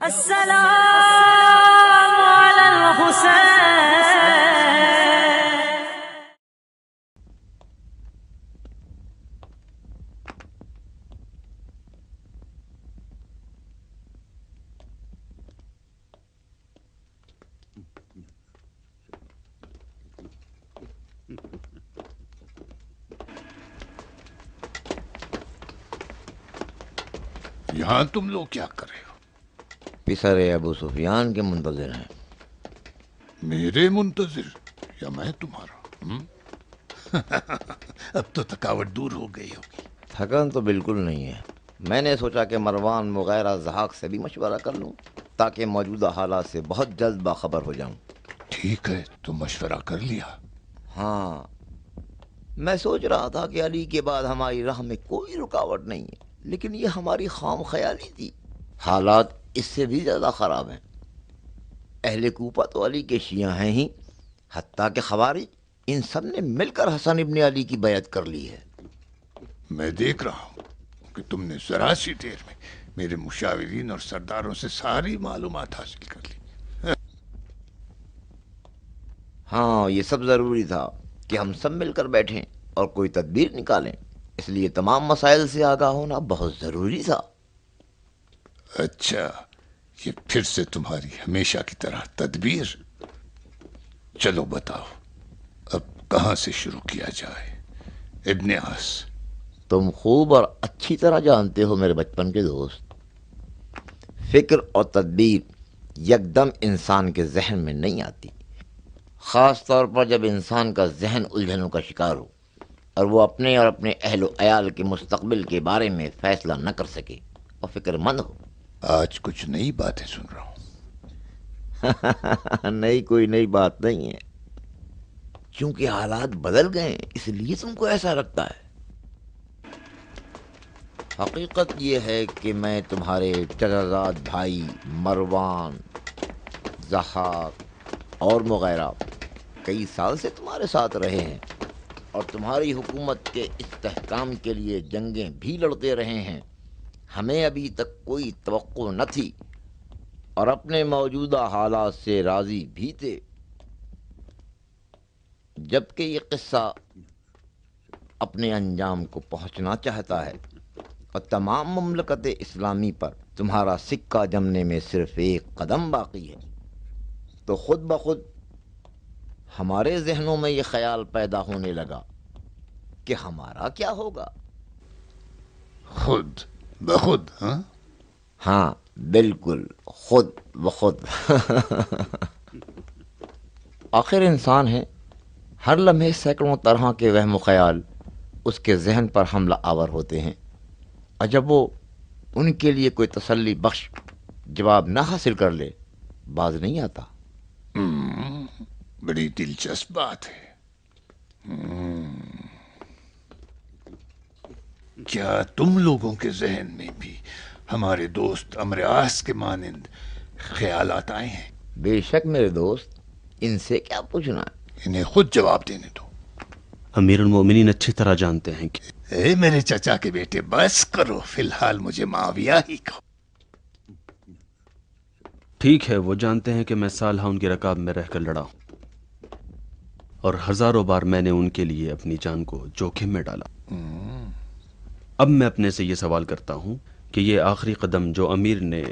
السلام على الحسين. یہاں تم لوگ کیا کر رہے ہو؟ پسر ابو سفیان کے منتظر ہیں. میرے منتظر یا میں تمہارا؟ اب تو تھکاوٹ دور ہو گئی ہوگی. تھکن تو بالکل نہیں ہے. میں نے سوچا کہ مروان وغیرہ ضحاک سے بھی مشورہ کر لوں تاکہ موجودہ حالات سے بہت جلد باخبر ہو جاؤں. ٹھیک ہے، تو مشورہ کر لیا. ہاں، میں سوچ رہا تھا کہ علی کے بعد ہماری راہ میں کوئی رکاوٹ نہیں ہے، لیکن یہ ہماری خام خیالی تھی. حالات اس سے بھی زیادہ خراب ہیں. اہل کوفہ تو علی کے شیعہ ہیں ہی، حتیٰ کہ خوارج ان سب نے مل کر حسن ابن علی کی بیعت کر لی ہے. میں دیکھ رہا ہوں کہ تم نے ذرا سی دیر میں میرے مشاورین اور سرداروں سے ساری معلومات حاصل کر لی. ہاں، یہ سب ضروری تھا کہ ہم سب مل کر بیٹھیں اور کوئی تدبیر نکالیں. اس لیے تمام مسائل سے آگاہ ہونا بہت ضروری تھا. اچھا، یہ پھر سے تمہاری ہمیشہ کی طرح تدبیر. چلو بتاؤ، اب کہاں سے شروع کیا جائے؟ ابن عاص، تم خوب اور اچھی طرح جانتے ہو میرے بچپن کے دوست، فکر اور تدبیر یکدم انسان کے ذہن میں نہیں آتی، خاص طور پر جب انسان کا ذہن الجھنوں کا شکار ہو اور وہ اپنے اور اپنے اہل و عیال کے مستقبل کے بارے میں فیصلہ نہ کر سکے اور فکر مند ہو. آج کچھ نئی باتیں سن رہا ہوں. نہیں، کوئی نئی بات نہیں ہے. چونکہ حالات بدل گئے ہیں اس لیے تم کو ایسا لگتا ہے. حقیقت یہ ہے کہ میں تمہارے چچازاد بھائی مروان، ضحاک اور مغیرہ کئی سال سے تمہارے ساتھ رہے ہیں اور تمہاری حکومت کے استحکام کے لیے جنگیں بھی لڑتے رہے ہیں. ہمیں ابھی تک کوئی توقع نہ تھی اور اپنے موجودہ حالات سے راضی بھی تھے. جبکہ یہ قصہ اپنے انجام کو پہنچنا چاہتا ہے اور تمام مملکت اسلامی پر تمہارا سکہ جمنے میں صرف ایک قدم باقی ہے، تو خود بخود ہمارے ذہنوں میں یہ خیال پیدا ہونے لگا کہ ہمارا کیا ہوگا. خود بخود؟ ہاں، بالکل خود بخود. آخر انسان ہے، ہر لمحے سینکڑوں طرح کے وہم و خیال اس کے ذہن پر حملہ آور ہوتے ہیں، اور جب وہ ان کے لیے کوئی تسلی بخش جواب نہ حاصل کر لے باز نہیں آتا. بڑی دلچسپ بات ہے. کیا تم لوگوں کے ذہن میں بھی ہمارے دوست عمر عاص کے مانند خیالات آئے ہیں؟ بے شک میرے دوست، ان سے کیا پوچھنا ہے. انہیں خود جواب دینے دو. امیر المومنین اچھی طرح جانتے ہیں کہ اے میرے چچا کے بیٹے، بس کرو، فی الحال مجھے معاویہ ہی کہو. ٹھیک ہے، وہ جانتے ہیں کہ میں سالہ ان کی رکاب میں رہ کر لڑا ہوں اور ہزاروں بار میں نے ان کے لیے اپنی جان کو جوخم میں ڈالا. اب میں اپنے سے یہ سوال کرتا ہوں کہ یہ آخری قدم جو امیر نے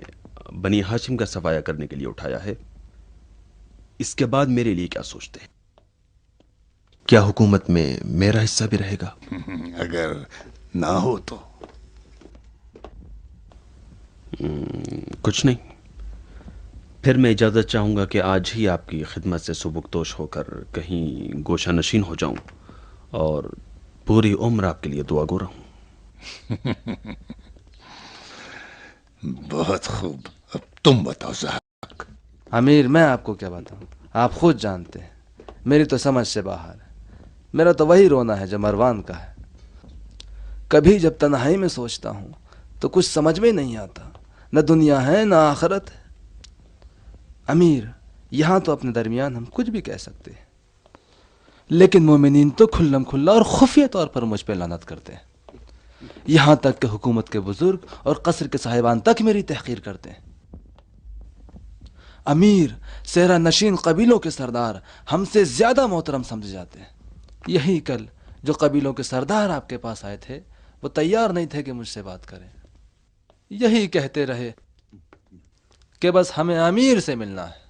بنی ہاشم کا صفایا کرنے کے لیے اٹھایا ہے، اس کے بعد میرے لیے کیا سوچتے ہیں؟ کیا حکومت میں میرا حصہ بھی رہے گا؟ اگر نہ ہو تو کچھ نہیں. پھر میں اجازت چاہوں گا کہ آج ہی آپ کی خدمت سے سبکدوش ہو کر کہیں گوشہ نشین ہو جاؤں اور پوری عمر آپ کے لیے دعا گو رہوں. بہت خوب. اب تم بتاؤ ضحاک. امیر، میں آپ کو کیا بتاؤں، آپ خود جانتے ہیں میری تو سمجھ سے باہر ہے. میرا تو وہی رونا ہے جو مروان کا ہے. کبھی جب تنہائی میں سوچتا ہوں تو کچھ سمجھ میں نہیں آتا، نہ دنیا ہے نہ آخرت ہے. امیر، یہاں تو اپنے درمیان ہم کچھ بھی کہہ سکتے ہیں، لیکن مومنین تو کھلم کھلا اور خفیہ طور پر مجھ پہ لعنت کرتے ہیں. یہاں تک کہ حکومت کے بزرگ اور قصر کے صاحبان تک میری تحقیر کرتے ہیں. अमीर, सेहरा नशीन कबीलों के सरदार हमसे ज्यादा मोहतरम समझे जाते हैं। यही कल जो कबीलों के सरदार आपके पास आए थे वो तैयार नहीं थे कि मुझसे बात करें। यही कहते रहे कि बस हमें अमीर से मिलना है।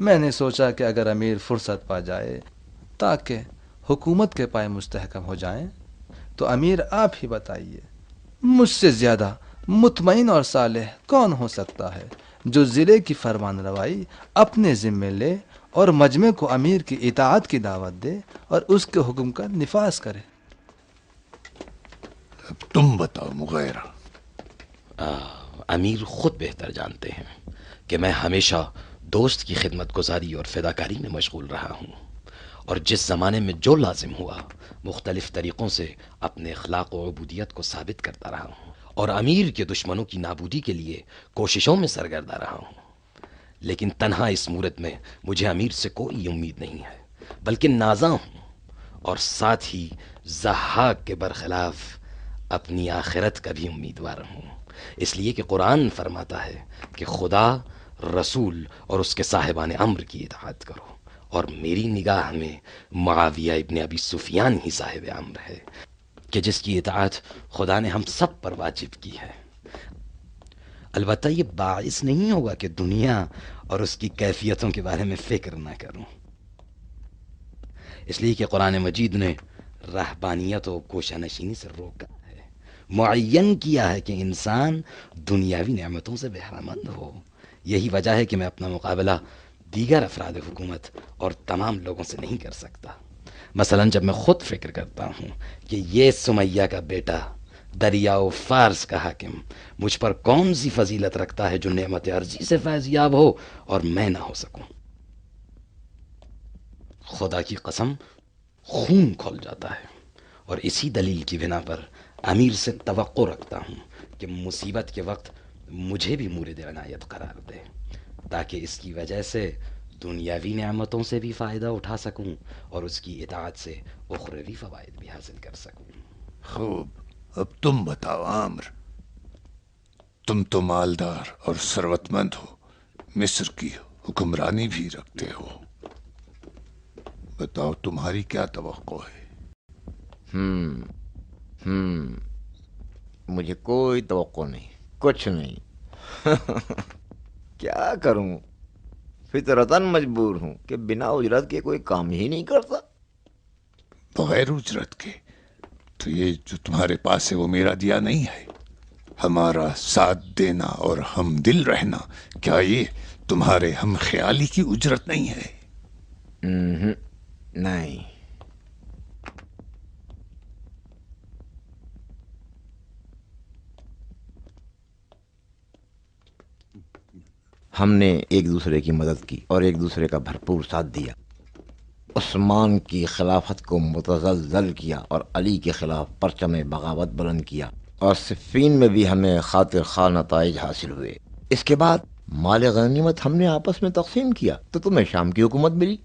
मैंने सोचा कि अगर अमीर फुर्सत पा जाए ताकि हुकूमत के पाए मुस्तहकम हो जाएं, तो अमीर आप ही बताइए, मुझसे ज्यादा मुतमईन और सालेह कौन हो सकता है जो ज़िले की फरमान रवाई अपने ज़िम्मे ले और मजमे को अमीर की इताअत की दावत दे और उसके हुक्म का निफाज करे। अब तुम बताओ मुगैरा। अमीर खुद बेहतर जानते हैं कि मैं हमेशा दोस्त की खिदमत गुजारी और फिदाकारी में मशगूल रहा हूँ, और जिस ज़माने में जो लाजिम हुआ मुख्तलिफ तरीक़ों से अपने अखलाक व उबूदियत को साबित करता रहा हूँ, और अमीर के दुश्मनों की नाबूदी के लिए कोशिशों में सरगर्दा रहा हूँ। लेकिन तन्हा इस मूरत में मुझे अमीर से कोई उम्मीद नहीं है, बल्कि नाज़ा हूँ, और साथ ही ज़हाक के बरखिलाफ अपनी आखिरत का भी उम्मीदवार हूँ, इसलिए कि कुरान फरमाता है कि खुदा, रसूल और उसके साहिबान अम्र की इताअत करो, और मेरी निगाह में मुआविया इब्न अबी सुफियान ही साहिब अम्र है कि जिसकी इताअत खुदा ने हम सब पर वाजिब की है। अलबत्ता ये बाइस नहीं होगा कि दुनिया और उसकी कैफियतों के बारे में फ़िक्र ना करूं, इसलिए कि कुरान मजीद ने रहबानियत और कोशानशीनी से रोका है, मुअय्यन किया है कि इंसान दुनियावी नेमतों से बहरामंद हो। यही वजह है कि मैं अपना मुकाबला दीगर अफराद हुकूमत और तमाम लोगों से नहीं कर सकता। मसलन जब मैं खुद फिक्र करता हूँ कि ये सुमैया का बेटा दरियाओ फारस का हाकिम मुझ पर कौन सी फजीलत रखता है जो नेमत अर्जी से फैज़याब हो और मैं ना हो सकूं, खुदा की कसम खून खोल जाता है। और इसी दलील की बिना पर अमीर से तवक्को रखता हूँ कि मुसीबत के वक्त मुझे भी मूरिद इनायत करार दे, ताकि इसकी वजह से दुनियावी नेमतों से भी फ़ायदा उठा सकूं और उसकी इताअत से उखरवी फ़वाइद भी हासिल कर सकूं। खूब, अब तुम बताओ आम्र, तुम तो मालदार और सरवतमंद हो, मिस्र की हुक्मरानी भी रखते हो, बताओ तुम्हारी क्या तवक्को है? मुझे कोई तवक्को नहीं, कुछ नहीं। क्या करूं, फितरतन मजबूर हूं कि बिना उजरत के कोई काम ही नहीं करता। बगैर उजरत के? तो ये जो तुम्हारे पास है वो मेरा दिया नहीं है? हमारा साथ देना और हम दिल रहना, क्या ये तुम्हारे हम ख्याली की उजरत नहीं है? नहीं। हमने एक दूसरे की मदद की और एक दूसरे का भरपूर साथ दिया। उस्मान की खिलाफत को मुतज़लज़ल किया और अली के खिलाफ परचम बगावत बुलंद किया, और सिफ़ीन में भी हमें खातिर खा नताइज हासिल हुए। इसके बाद माल गनीमत हमने आपस में तकसीम किया, तो तुम्हें शाम की हुकूमत मिली,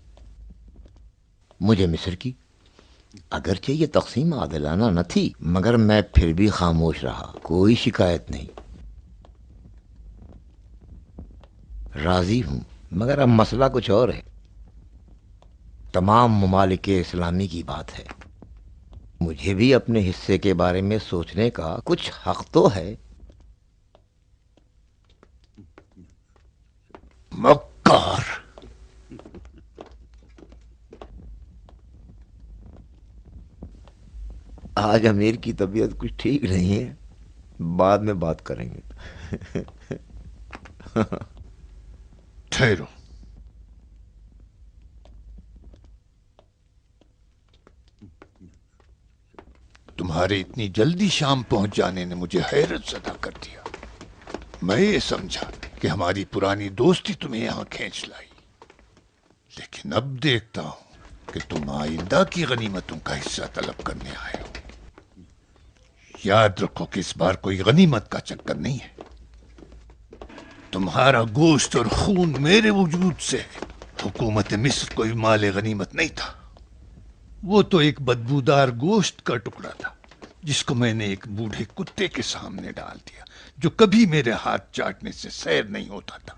मुझे मिस्र की। अगरचे ये तकसीम आदिलाना न थी, मगर मैं फिर भी खामोश रहा, कोई शिकायत नहीं। राजी हूं, मगर अब मसला कुछ और है। तमाम ममालिक इस्लामी की बात है, मुझे भी अपने हिस्से के बारे में सोचने का कुछ हक तो है। मक्कार, आज अमीर की तबीयत कुछ ठीक नहीं है, बाद में बात करेंगे। ठहरो, तुम्हारे इतनी जल्दी शाम पहुंच जाने ने मुझे हैरत ज़दा कर दिया। मैं ये समझा कि हमारी पुरानी दोस्ती तुम्हें यहां खींच लाई, लेकिन अब देखता हूं कि तुम आइंदा की गनीमतों का हिस्सा तलब करने आए हो। याद रखो कि इस बार कोई गनीमत का चक्कर नहीं है। तुम्हारा गोश्त और खून मेरे वजूद से है। हुकूमत मिस्र कोई माल गनीमत नहीं था, वो तो एक बदबूदार गोश्त का टुकड़ा था जिसको मैंने एक बूढ़े कुत्ते के सामने डाल दिया, जो कभी मेरे हाथ चाटने से सैर नहीं होता था।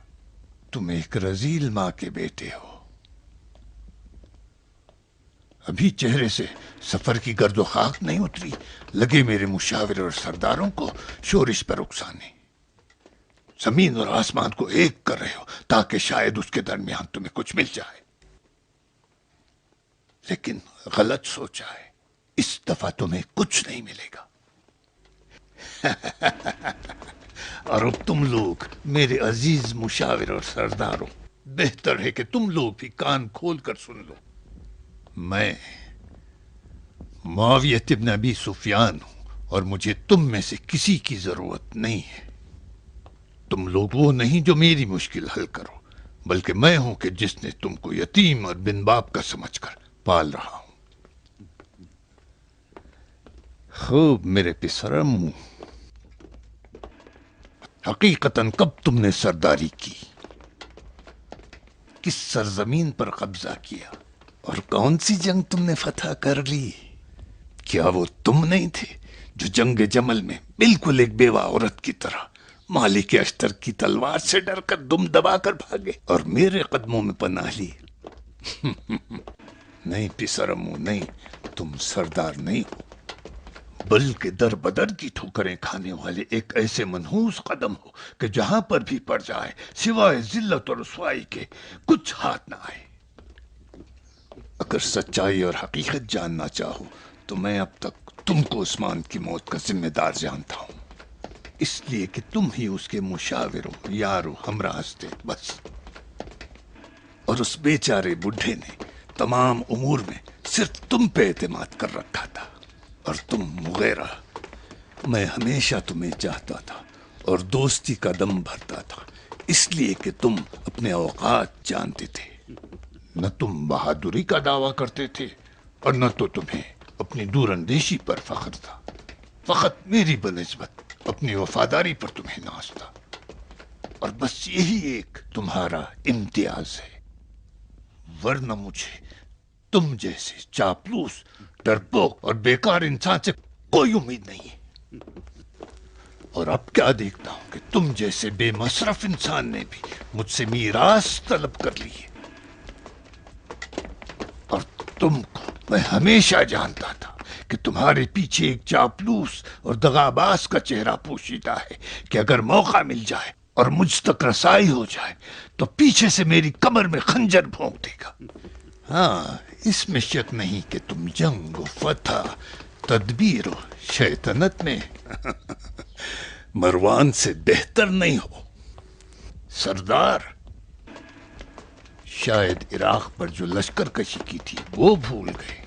तुम एक रजील मां के बेटे हो। अभी चेहरे से सफर की गर्दो खाक नहीं उतरी, लगे मेरे मुशाविर और सरदारों को शोरिश पर उकसाने। जमीन और आसमान को एक कर रहे हो ताकि शायद उसके दरमियान तुम्हें कुछ मिल जाए, लेकिन गलत सोचा है। इस दफा तुम्हें कुछ नहीं मिलेगा। और अब तुम लोग मेरे अजीज मुशाविर और सरदारों, बेहतर है कि तुम लोग भी कान खोल कर सुन लो। मैं मुआवियत इब्न अबी सुफियान हूं और मुझे तुम में से किसी की जरूरत नहीं है। तुम लोग वो नहीं जो मेरी मुश्किल हल करो, बल्कि मैं हूं कि जिसने तुमको यतीम और बिन बाप का समझकर पाल रहा हूं। खूब मेरे पिसरम, हकीकतन कब तुमने सरदारी की, किस सरजमीन पर कब्जा किया और कौन सी जंग तुमने फतह कर ली? क्या वो तुम नहीं थे जो जंग जमल में बिल्कुल एक बेवा औरत की तरह मालिक अश्तर की तलवार से डरकर दुम दबाकर भागे और मेरे कदमों में पनाह ली? नहीं पिसरमू, नहीं, तुम सरदार नहीं हो, बल्कि दर बदर की ठोकरें खाने वाले एक ऐसे मनहूस कदम हो कि जहां पर भी पड़ जाए सिवाय जिल्लत और रुसवाई के कुछ हाथ ना आए। अगर सच्चाई और हकीकत जानना चाहो तो मैं अब तक तुमको उस्मान की मौत का जिम्मेदार जानता हूं, इसलिए कि तुम ही उसके मुशाविर हो, यार हो, हमराज थे बस। और उस बेचारे बुढ़े ने तमाम उमूर में सिर्फ तुम पे एतमाद कर रखा था, और तुम मुगैरा, मैं हमेशा तुम्हें चाहता था और दोस्ती का दम भरता था, इसलिए कि तुम अपने औकात जानते थे। न तुम बहादुरी का दावा करते थे और न तो तुम्हें अपनी दूरंदेशी पर फख्र था। फकत मेरी बनिस्बत अपनी वफादारी पर तुम्हें नाज था, और बस यही एक तुम्हारा इम्तियाज है। वरना मुझे तुम जैसे चापलूस, डरपोक और बेकार इंसान से कोई उम्मीद नहीं है। और अब क्या देखता हूं कि तुम जैसे बेमसरफ इंसान ने भी मुझसे मीरास तलब कर ली है। और तुमको मैं हमेशा जानता था कि तुम्हारे पीछे एक चापलूस और दगाबाज का चेहरा पोशीदा है कि अगर मौका मिल जाए और मुझ तक रसाई हो जाए तो पीछे से मेरी कमर में खंजर भोंक देगा। हाँ, इसमें शक नहीं कि तुम जंग, फतह, तदबीर और शैतानत में मरवान से बेहतर नहीं हो। सरदार, शायद इराक पर जो लश्कर कशी की थी वो भूल गए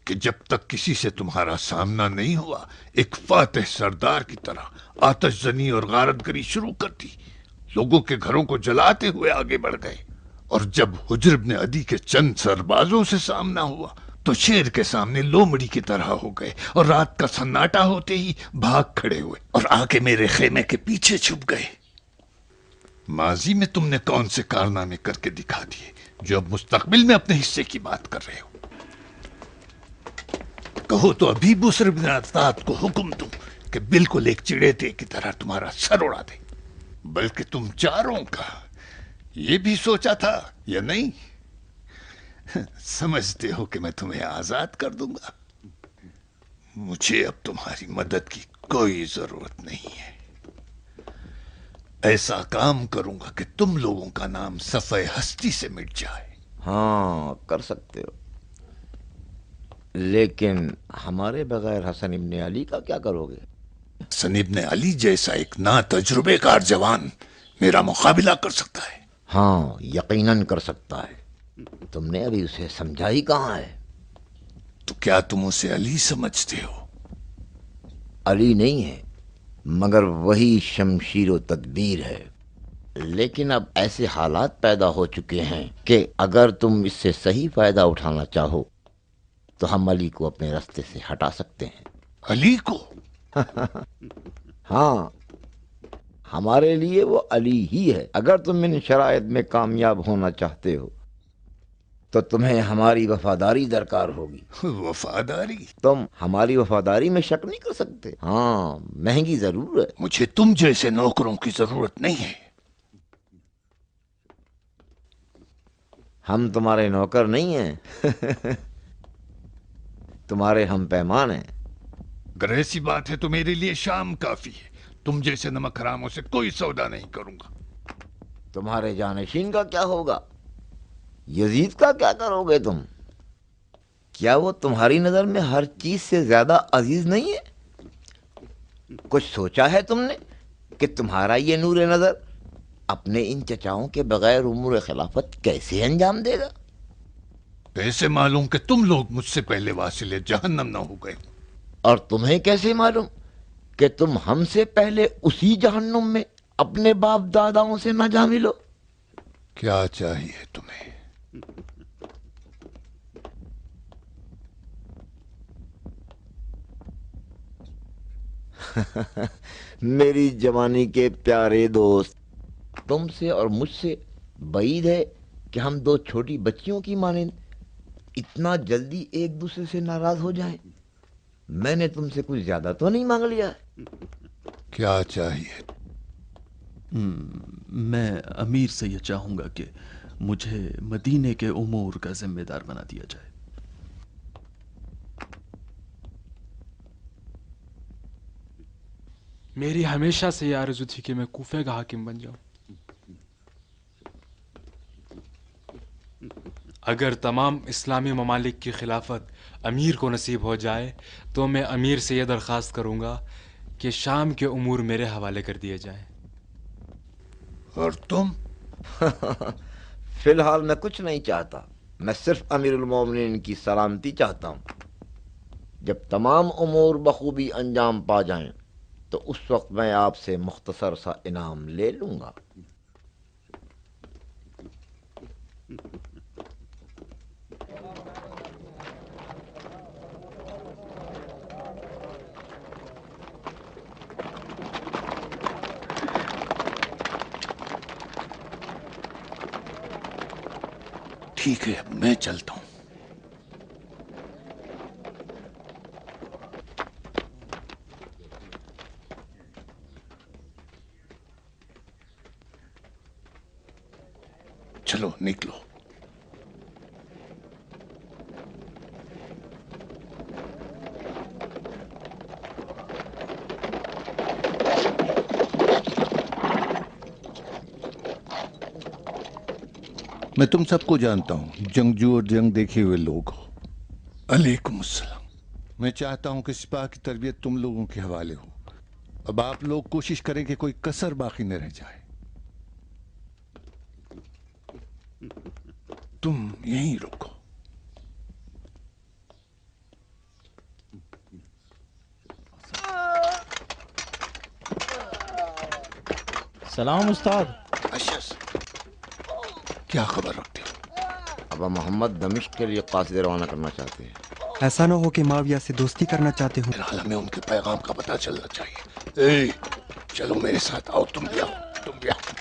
कि जब तक किसी से तुम्हारा सामना नहीं हुआ, एक फातिह सरदार की तरह आतिशजनी और गारतगरी शुरू कर दी, लोगों के घरों को जलाते हुए आगे बढ़ गए। और जब हुज्र इब्न अदी के चंद सरबाजों से सामना हुआ तो शेर के सामने लोमड़ी की तरह हो गए, और रात का सन्नाटा होते ही भाग खड़े हुए और आके मेरे खेमे के पीछे छुप गए। माजी में तुमने कौन से कारनामे करके दिखा दिए जो अब मुस्तकबिल में अपने हिस्से की बात कर रहे हो? कहो तो अभी बुसर बिन अत्तात को हुक्म दूं कि बिल्कुल एक चिड़ेते की तरह तुम्हारा सर उड़ा दे। बल्कि तुम चारों का ये भी सोचा था या नहीं? समझते हो कि मैं तुम्हें आजाद कर दूंगा? मुझे अब तुम्हारी मदद की कोई जरूरत नहीं है। ऐसा काम करूंगा कि तुम लोगों का नाम सफ़े हस्ती से मिट जाए। हाँ, कर सकते हो, लेकिन हमारे बगैर हसन इब्न अली का क्या करोगे? हसन इब्न अली जैसा एक ना तजुर्बेकार जवान मेरा मुकाबिला कर सकता है। हाँ, यकीनन कर सकता है। तुमने अभी उसे समझा ही कहाँ है? तो क्या तुम उसे अली समझते हो? अली नहीं है, मगर वही शमशीर व तदबीर है। लेकिन अब ऐसे हालात पैदा हो चुके हैं कि अगर तुम इससे सही फायदा उठाना चाहो तो हम अली को अपने रास्ते से हटा सकते हैं। अली को? हाँ, हमारे लिए वो अली ही है। अगर तुम इन शराइत में कामयाब होना चाहते हो तो तुम्हें हमारी वफादारी दरकार होगी। वफादारी? तुम हमारी वफादारी में शक नहीं कर सकते। हाँ, महंगी जरूर है। मुझे तुम जैसे नौकरों की जरूरत नहीं है। ہم تمہارے نوکر نہیں ہیں تمہارے ہم پیمان ہیں. اگر ایسی بات ہے تو میرے لیے شام کافی ہے. تم جیسے نمک حراموں سے کوئی سودا نہیں کروں گا. تمہارے جانشین کا کیا ہوگا؟ یزید کا کیا کرو گے تم؟ کیا وہ تمہاری نظر میں ہر چیز سے زیادہ عزیز نہیں ہے؟ کچھ سوچا ہے تم نے کہ تمہارا یہ نور نظر اپنے ان چچاؤں کے بغیر امور خلافت کیسے انجام دے گا؟ کیسے معلوم کہ تم لوگ مجھ سے پہلے واصل جہنم نہ ہو گئے؟ اور تمہیں کیسے معلوم کہ تم ہم سے پہلے اسی جہنم میں اپنے باپ داداؤں سے نہ جا ملو؟ کیا چاہیے تمہیں؟ میری جوانی کے پیارے دوست، تم سے اور مجھ سے بعید ہے کہ ہم دو چھوٹی بچیوں کی مانند اتنا جلدی ایک دوسرے سے ناراض ہو جائیں. میں نے تم سے کچھ زیادہ تو نہیں مانگ لیا؟ کیا چاہیے؟ میں امیر سے یہ چاہوں گا کہ مجھے مدینے کے امور کا ذمہ دار بنا دیا جائے. میری ہمیشہ سے یہ آرزو تھی کہ میں کوفے کا حاکم بن جاؤں. اگر تمام اسلامی ممالک کی خلافت امیر کو نصیب ہو جائے تو میں امیر سے یہ درخواست کروں گا کہ شام کے امور میرے حوالے کر دیے جائیں. اور تم؟ فی الحال میں کچھ نہیں چاہتا. میں صرف امیر المومنین کی سلامتی چاہتا ہوں. جب تمام امور بخوبی انجام پا جائیں تو اس وقت میں آپ سے مختصر سا انعام لے لوں گا. ٹھیک ہے، میں چلتا ہوں. چلو نکلو. میں تم سب کو جانتا ہوں، جنگجو اور جنگ دیکھے ہوئے لوگ ہو. علیکم السلام. میں چاہتا ہوں کہ سپاہ کی تربیت تم لوگوں کے حوالے ہو. اب آپ لوگ کوشش کریں کہ کوئی کسر باقی نہ رہ جائے. تم یہیں رکو. سلام استاد. اشس، کیا خبر رکھتے ہو؟ ابا محمد دمشق کے لیے قاصد روانہ کرنا چاہتے ہیں. ایسا نہ ہو کہ معاویہ سے دوستی کرنا چاہتے ہوں. فی الحال ہمیں ان کے پیغام کا پتہ چلنا چاہیے. اے چلو میرے ساتھ آؤ. تم بھی آؤ، تم بھی آؤ.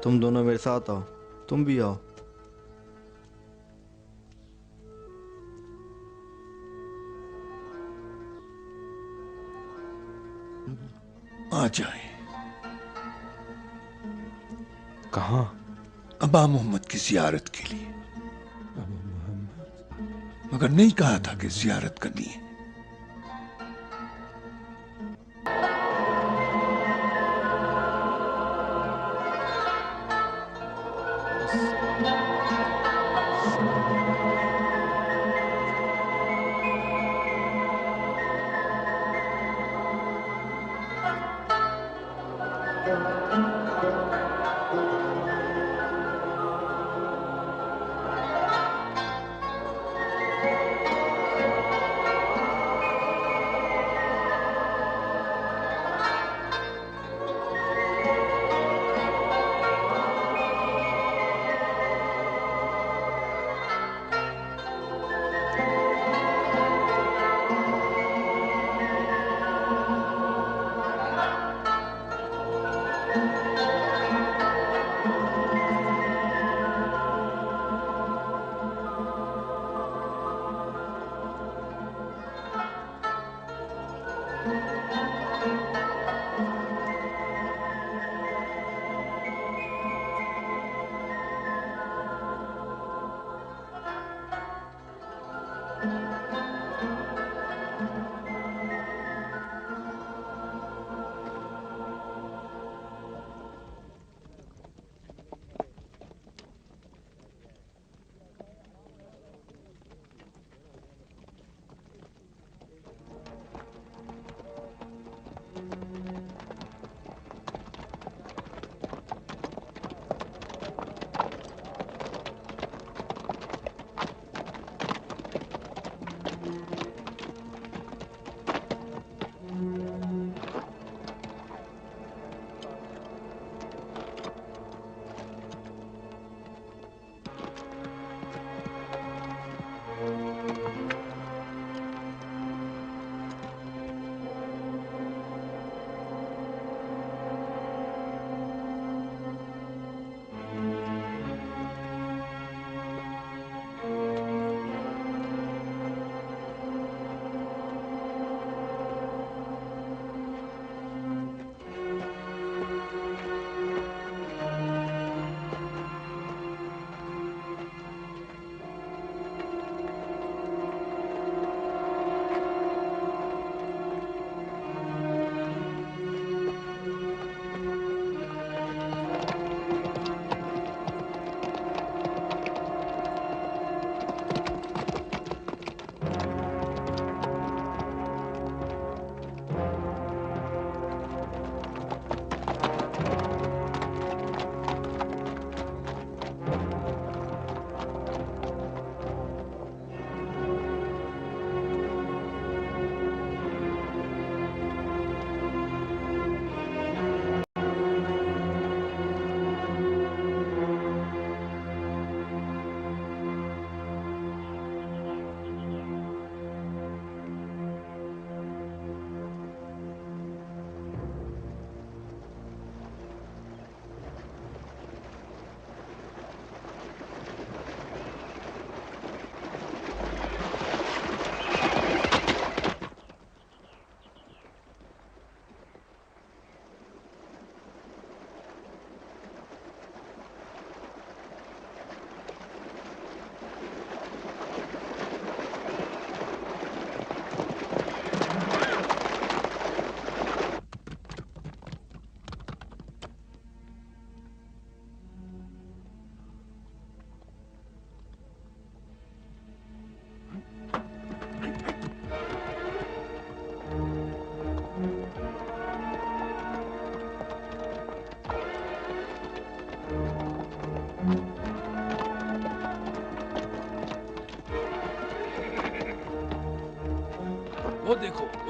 تم دونوں میرے ساتھ آؤ. تم بھی آؤ. آ جائیں. کہاں؟ ابا محمد کی زیارت کے لیے. مگر نہیں کہا تھا کہ زیارت کرنی ہے.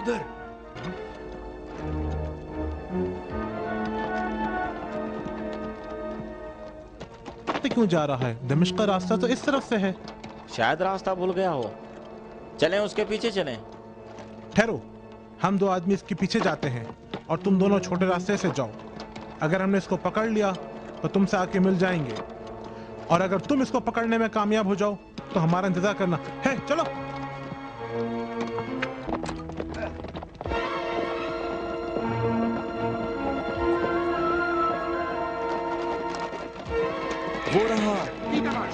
उधर। क्यों जा रहा है? दमिश्क का रास्ता तो इस तरफ से है। शायद रास्ता भूल गया हो। चलें उसके पीछे चलें। ठहरो, हम दो आदमी इसके पीछे जाते हैं और तुम दोनों छोटे रास्ते से जाओ। अगर हमने इसको पकड़ लिया तो तुमसे आके मिल जाएंगे, और अगर तुम इसको पकड़ने में कामयाब हो जाओ तो हमारा इंतजार करना है। चलो। वो रहा,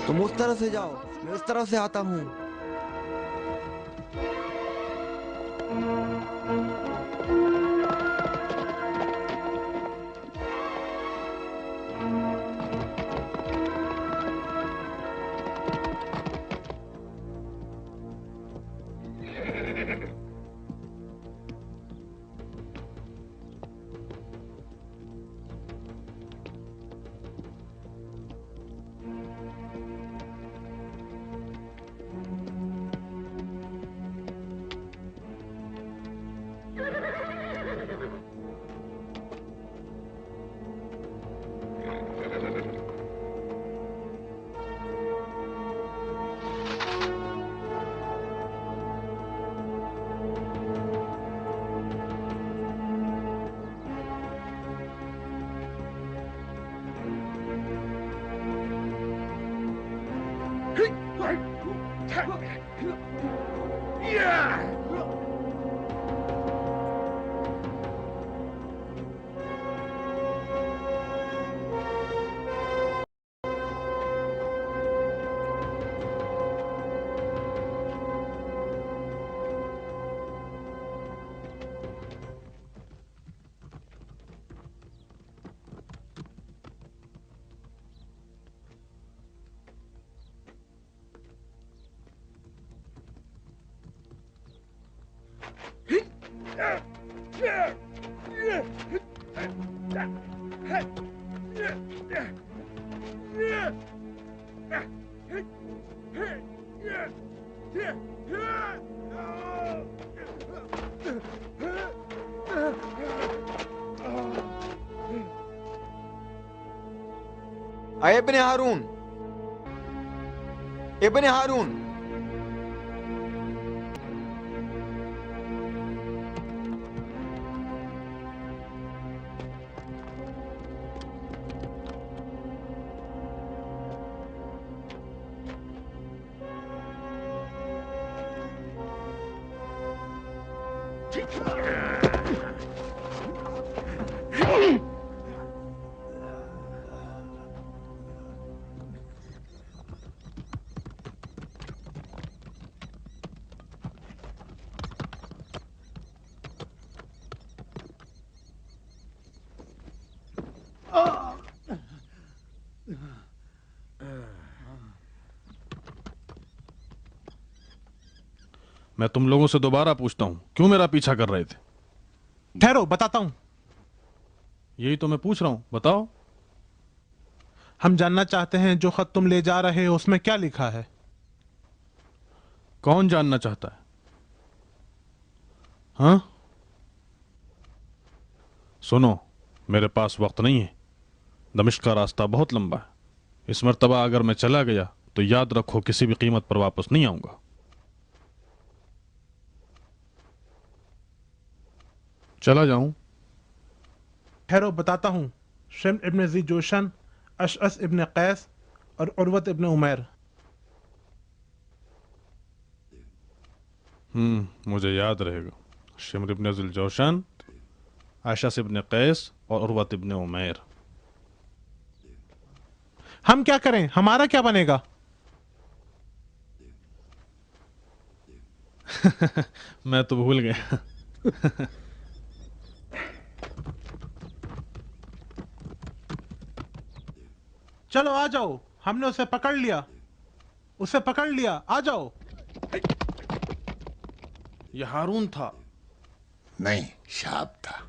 तुम उस तरफ से जाओ, मैं उस तरफ से आता हूँ। इब्न हारून, इब्न हारून, मैं तुम लोगों से दोबारा पूछता हूं, क्यों मेरा पीछा कर रहे थे? ठहरो, बताता हूं। यही तो मैं पूछ रहा हूं, बताओ। हम जानना चाहते हैं जो खत तुम ले जा रहे हो उसमें क्या लिखा है। कौन जानना चाहता है? हाँ, सुनो, मेरे पास वक्त नहीं है। दमिश्क का रास्ता बहुत लंबा है। इस मर्तबा अगर मैं चला गया तो याद रखो किसी भी कीमत पर वापस नहीं आऊंगा। चला जाऊं? ठहरो, बताता हूं। शिम इब्न ज़ी जोशन, अशअस इब्न कैस और उर्वत इब्न उमैर। मुझे याद रहेगा। शिम्र इब्न ज़ी जोशन, अशअस इब्न कैस और उर्वत इब्न उमैर। हम क्या करें? हमारा क्या बनेगा? मैं तो भूल गया। चलो आ जाओ, हमने उसे पकड़ लिया, उसे पकड़ लिया, आ जाओ। यह हारून था। नहीं, शाब था।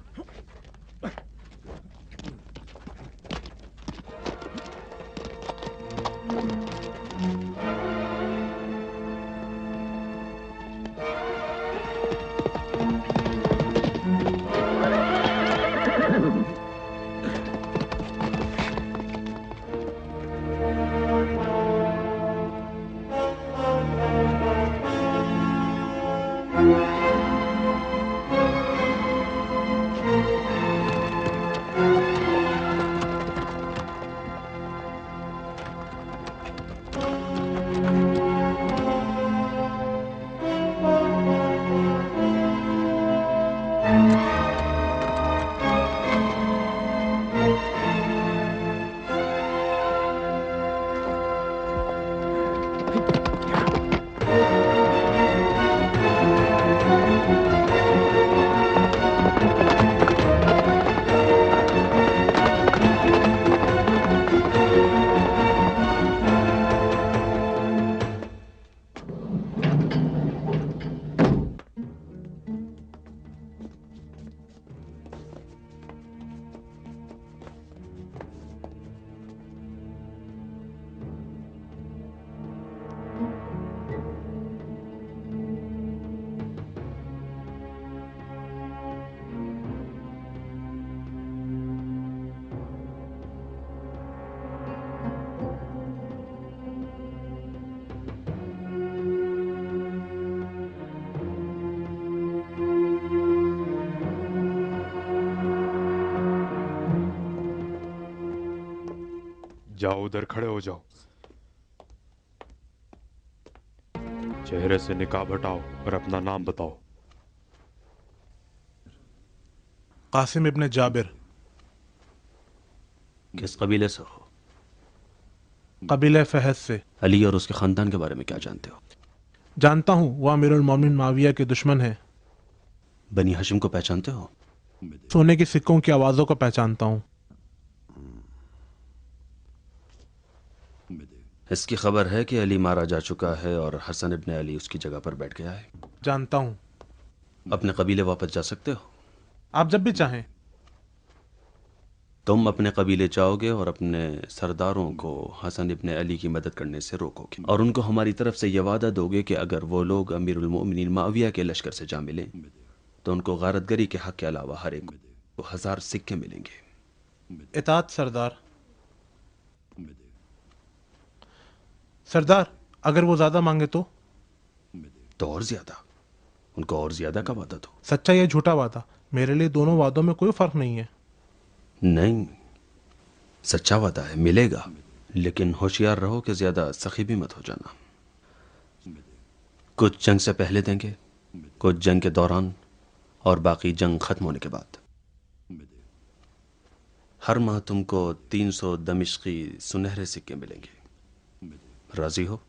जाओ उधर खड़े हो जाओ, चेहरे से निकाब हटाओ और अपना नाम बताओ। कासिम इब्न जाबिर। किस कबीले से हो? कबीले फहद से। अली और उसके खानदान के बारे में क्या जानते हो? जानता हूँ वह अमीरुल मोमिन माविया के दुश्मन है। बनी हशिम को पहचानते हो? सोने के सिक्कों की आवाज़ों को पहचानता हूँ। इसकी खबर है कि अली मारा जा चुका है और हसन इब्न अली उसकी जगह पर बैठ गया है। जानता हूँ। अपने कबीले वापस जा सकते हो? आप जब भी चाहें। तुम अपने कबीले जाओगे और अपने सरदारों को हसन इब्न अली की मदद करने से रोकोगे और उनको हमारी तरफ से यह वादा दोगे कि अगर वो लोग अमीरुल मोमिनीन माविया के लश्कर से जा मिलें तो उनको गारतगरी के हक के अलावा हर एक को 1000 सिक्के मिलेंगे। इताअत सरदार। सरदार अगर वो ज्यादा मांगे तो और ज्यादा? उनको और ज्यादा का वादा दो। सच्चा या झूठा वादा, मेरे लिए दोनों वादों में कोई फर्क नहीं है। नहीं, सच्चा वादा है, मिलेगा, लेकिन होशियार रहो कि ज्यादा सखी भी मत हो जाना। कुछ जंग से पहले देंगे, कुछ जंग के दौरान और बाकी जंग खत्म होने के बाद। हर माह तुमको 300 दमिश्की सुनहरे सिक्के मिलेंगे। राजी हो?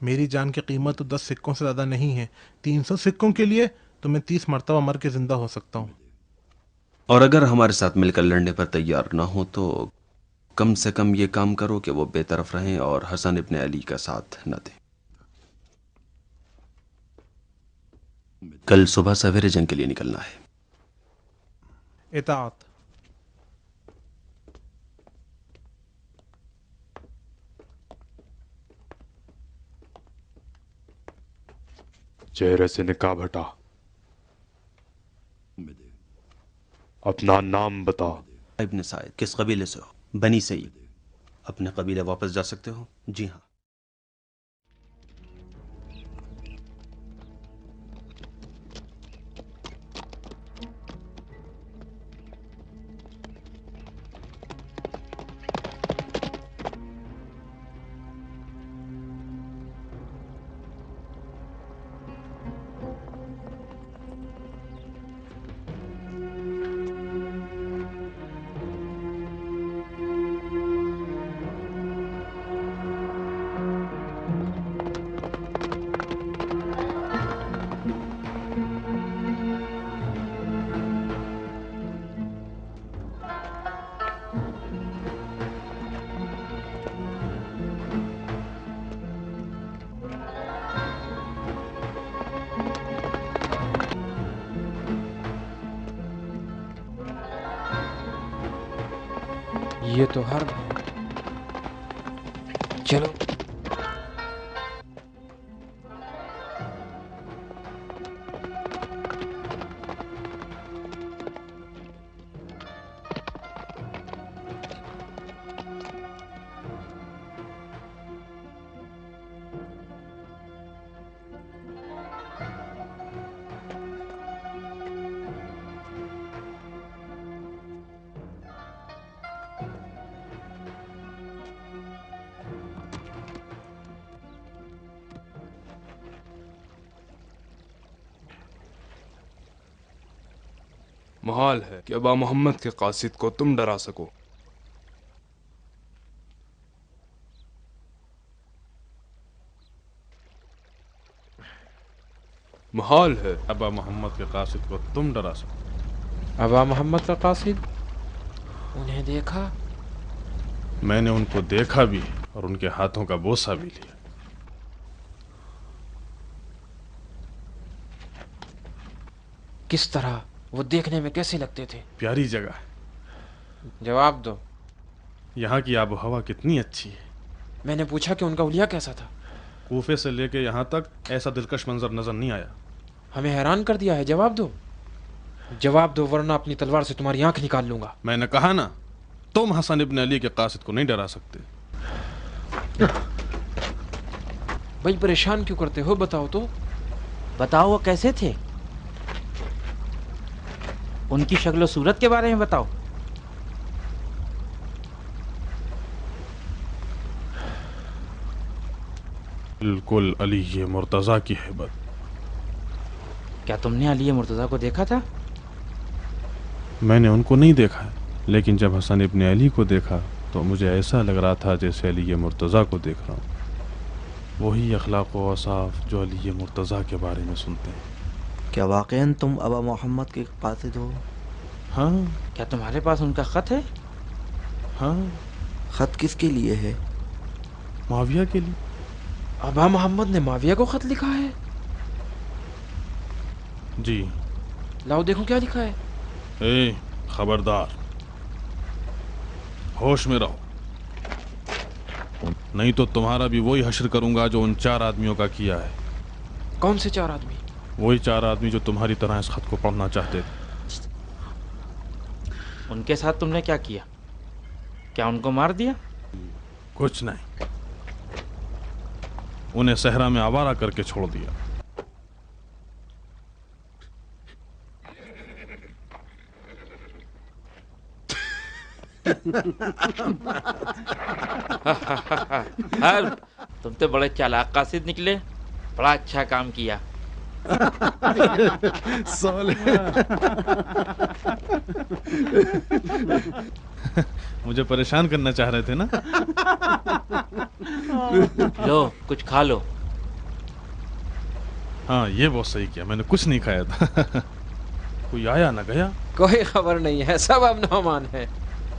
मेरी जान की कीमत तो 10 सिक्कों से ज्यादा नहीं है। 300 सिक्कों के लिए तो मैं 30 मरतबा मर के जिंदा हो सकता हूँ। और अगर हमारे साथ मिलकर लड़ने पर तैयार ना हो तो कम से कम ये काम करो कि वो बेतरफ रहें और हसन इब्न अली का साथ न दें। कल सुबह सवेरे जंग के लिए निकलना है। इताअत। चेहरे से निकाब हटा, अपना नाम बता। इब्न साइद। किस कबीले से हो? बनी सईद। अपने कबीले वापस जा सकते हो? जी हाँ। ये तो हर्ब है। चलो मुहाल है कि अबा मोहम्मद के कासिद को तुम डरा सको। محال ہے अबा मोहम्मद के कासिद को तुम डरा सकते अबा मोहम्मद का कासिद? उन्हें देखा? मैंने उनको देखा भी और उनके हाथों का बोसा भी लिया। किस तरह? वो देखने में कैसे लगते थे? प्यारी जगह है। जवाब दो। यहाँ की आबो हवा कितनी अच्छी है। मैंने पूछा कि उनका हुलिया कैसा था। कूफे से लेके यहाँ तक ऐसा दिलकश मंजर नजर नहीं आया। हमें हैरान कर दिया है। जवाब दो, जवाब दो, वरना अपनी तलवार से तुम्हारी आंख निकाल लूंगा। मैंने कहा ना, तुम हसन इब्न अली के कासिद को नहीं डरा सकते। भाई परेशान क्यों करते हो? बताओ तो। बताओ वो कैसे थे, उनकी शक्ल सूरत के बारे में बताओ। बिल्कुल अली ये मुर्तज़ा की हैबत। क्या तुमने अली मुर्तज़ा को देखा था? मैंने उनको नहीं देखा है, लेकिन जब हसन इब्न अली को देखा तो मुझे ऐसा लग रहा था जैसे अली मुर्तज़ा को देख रहा हूँ। वही अखलाक व औसाफ जो अली मुर्तज़ा के बारे में सुनते हैं। क्या वाक़ईन तुम अबा मोहम्मद के कासिद हो? हाँ। क्या तुम्हारे पास उनका खत है? हाँ। खत किसके लिए है? माविया के लिए। अबा मोहम्मद ने माविया को खत लिखा है? जी। लाओ देखो क्या लिखा है। ए खबरदार, होश में रहो, नहीं तो तुम्हारा भी वही हश्र करूंगा जो उन 4 आदमियों का किया है। कौन से 4 आदमी? वही 4 आदमी जो तुम्हारी तरह इस खत को पढ़ना चाहते थे। उनके साथ तुमने क्या किया? क्या उनको मार दिया? कुछ नहीं, उन्हें सहरा में आवारा करके छोड़ दिया। तुम तो बड़े चालाक कासिद निकले, बड़ा अच्छा काम किया। मुझे परेशान करना चाह रहे थे ना? लो कुछ खा लो। हाँ ये बहुत सही किया, मैंने कुछ नहीं खाया था। कोई आया ना गया? कोई खबर नहीं है, सब अब नौमान है।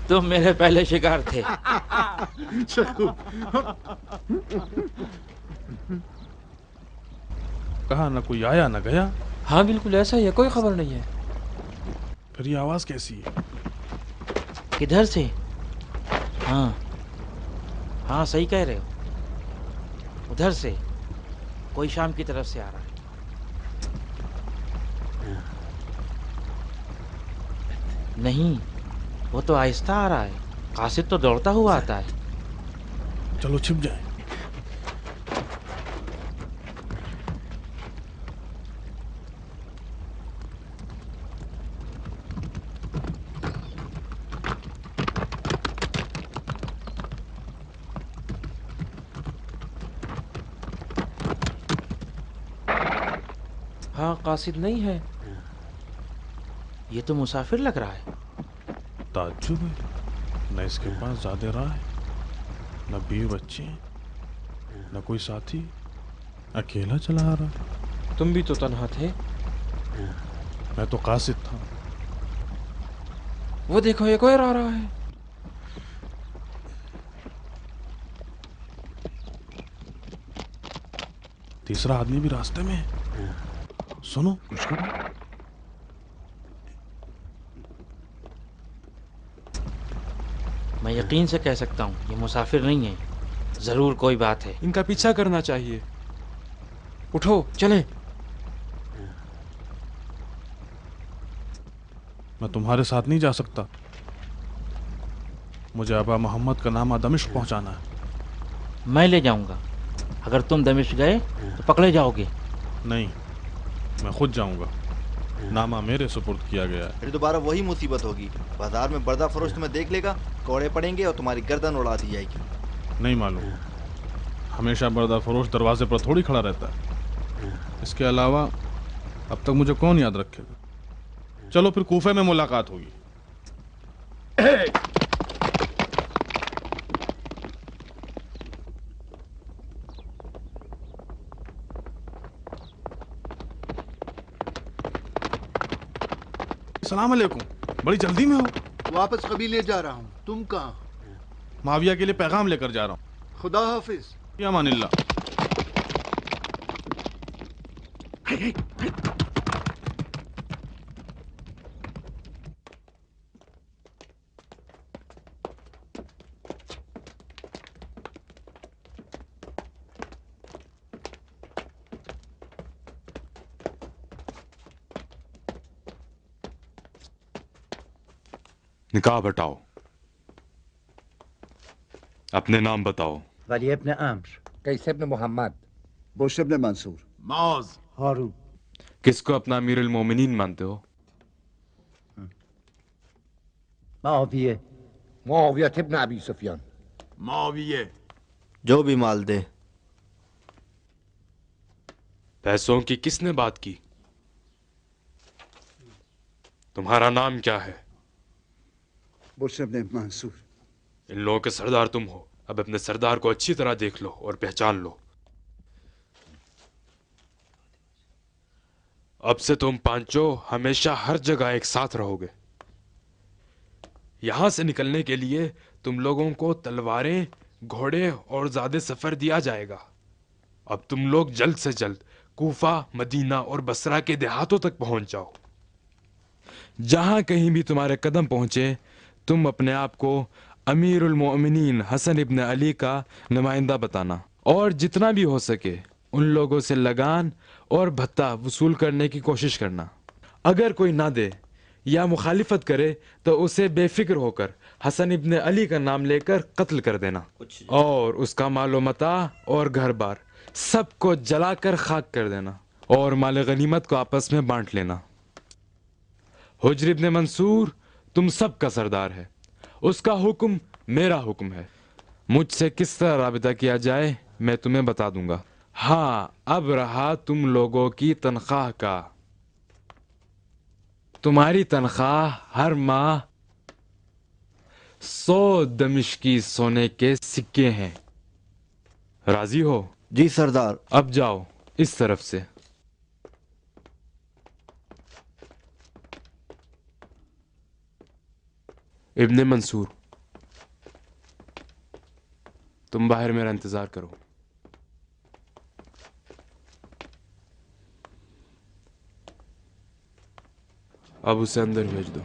तुम मेरे पहले शिकार थे। कहा ना कोई आया ना गया। हाँ बिल्कुल ऐसा ही है, कोई खबर नहीं है। फिर ये आवाज कैसी है? किधर से? हाँ हाँ सही कह रहे हो, उधर से कोई शाम की तरफ से आ रहा है। नहीं, वो तो आहिस्ता आ रहा है। कासिद तो दौड़ता हुआ आता है। चलो छिप जाए। हाँ कासिद नहीं है। ये तो मुसाफिर लग रहा है। ताज्जुब है, न इसके पास ज्यादा राह है, न बीवी बच्चे हैं, न कोई साथी, अकेला चला आ रहा। तुम भी तो तन्हा थे। मैं तो कासिद था। वो देखो एक और आ रहा है। तीसरा आदमी भी रास्ते में है। सुनो कुछ करो। मैं यकीन से कह सकता हूँ ये मुसाफिर नहीं है, जरूर कोई बात है। इनका पीछा करना चाहिए। उठो चलें। मैं तुम्हारे साथ नहीं जा सकता, मुझे अबा मोहम्मद का नामा दमिश्क पहुंचाना है। मैं ले जाऊंगा। अगर तुम दमिश्क गए तो पकड़े जाओगे। नहीं, मैं खुद जाऊंगा। नामा मेरे सुपुर्द किया गया है। फिर दोबारा वही मुसीबत होगी, बाजार में पर्दा फरोश तुम्हें देख लेगा, कौड़े पड़ेंगे और तुम्हारी गर्दन उड़ा दी जाएगी। नहीं मालूम, हमेशा पर्दा फरोश दरवाजे पर थोड़ी खड़ा रहता है। इसके अलावा अब तक मुझे कौन याद रखेगा। चलो फिर कूफे में मुलाकात होगी। सलाम अलैकुम, बड़ी जल्दी में हो? वापस कबीले जा रहा हूँ। तुम कहाँ? माविया के लिए पैगाम लेकर जा रहा हूँ। खुदा हाफिज। या मानिल्लाह। निकाह बटाओ, अपने नाम बताओ। वली इब्न अम्र, कैस इब्न मोहम्मद, बुश इब्न मंसूर, मौज, हारून। किसको अपना अमीरुल मोमिनीन मानते हो? मुआविया, मुआविया इब्न अबी सुफियान। मुआविया। जो भी माल दे। पैसों की किसने बात की? तुम्हारा नाम क्या है? बुश इब्न मंसूर। इन लोगों के सरदार तुम हो। अब अपने सरदार को अच्छी तरह देख लो और पहचान लो। अब से तुम पांचों हमेशा हर जगह एक साथ रहोगे। यहां से निकलने के लिए तुम लोगों को तलवारें, घोड़े और ज़्यादा सफर दिया जाएगा। अब तुम लोग जल्द से जल्द कूफा, मदीना और बसरा के देहातों तक पहुंच जाओ। जहां कहीं भी तुम्हारे कदम पहुंचे, तुम अपने आप को अमीरुल मोमिनीन हसन इब्न अली का नुमाइंदा बताना और जितना भी हो सके उन लोगों से लगान और भत्ता वसूल करने की कोशिश करना। अगर कोई ना दे या मुखालिफत करे तो उसे बेफिक्र होकर हसन इब्न अली का नाम लेकर कत्ल कर देना और उसका मालो मता और घर बार सबको जलाकर खाक कर देना और माल गनीमत को आपस में बांट लेना। हुज्र इब्न मंसूर तुम सब का सरदार है। उसका हुक्म मेरा हुक्म है। मुझसे किस तरह राबिता किया जाए मैं तुम्हें बता दूंगा। हाँ, अब रहा तुम लोगों की तनख्वाह का। तुम्हारी तनख्वाह हर माह 100 दमिश्की सोने के सिक्के हैं। राजी हो? जी सरदार। अब जाओ इस तरफ से। इब्ने मंसूर, तुम बाहर मेरा इंतजार करो। अब उसे अंदर भेज दो।